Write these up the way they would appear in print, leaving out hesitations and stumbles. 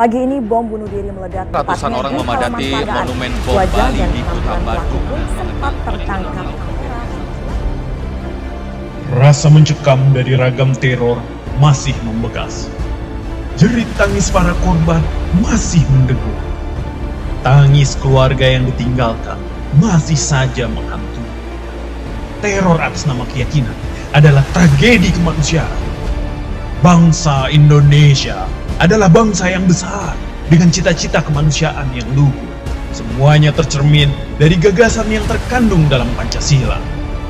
Pagi ini bom bunuh diri meledak Ratusan orang memadati monumen bom Wajah Bali dan di Kota penampilan pelaku Bandung. pun sempat tertangkap. Rasa mencekam dari ragam teror masih membekas. Jerit tangis para korban masih menderu. Tangis keluarga yang ditinggalkan masih saja menghantui. Teror atas nama keyakinan adalah tragedi kemanusiaan. Bangsa Indonesia adalah bangsa yang besar dengan cita-cita kemanusiaan yang luhur. Semuanya tercermin dari gagasan yang terkandung dalam Pancasila.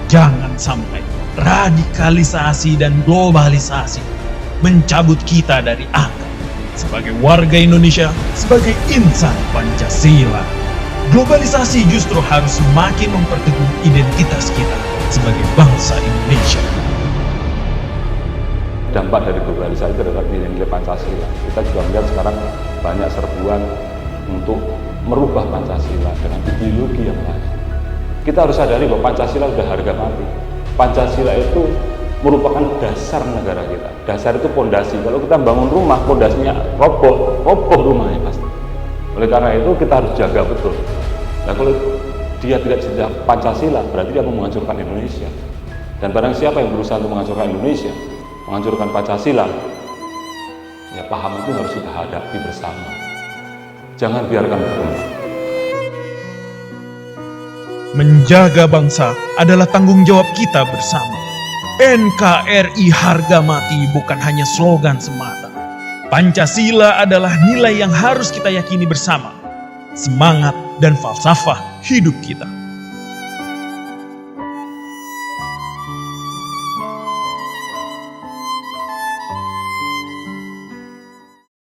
Jangan sampai radikalisasi dan globalisasi mencabut kita dari akal sebagai warga Indonesia, sebagai insan Pancasila. Globalisasi justru harus semakin memperteguh identitas kita sebagai bangsa Indonesia. Dampak dari globalisasi terhadap nilai-nilai Pancasila. Kita juga melihat sekarang banyak serbuan untuk merubah Pancasila dengan ideologi yang lain. Kita harus sadari bahwa Pancasila sudah harga mati. Pancasila itu merupakan dasar negara kita. Dasar itu pondasi. Kalau kita bangun rumah, pondasinya roboh rumahnya pasti. Oleh karena itu kita harus jaga betul. Nah, kalau dia tidak jaga Pancasila, berarti dia mau menghancurkan Indonesia. Dan barang siapa yang berusaha untuk menghancurkan Indonesia, menghancurkan Pancasila, ya paham itu harus kita hadapi bersama. Jangan biarkan berkembang. Menjaga bangsa adalah tanggung jawab kita bersama. NKRI harga mati bukan hanya slogan semata. Pancasila adalah nilai yang harus kita yakini bersama. Semangat dan falsafah hidup kita.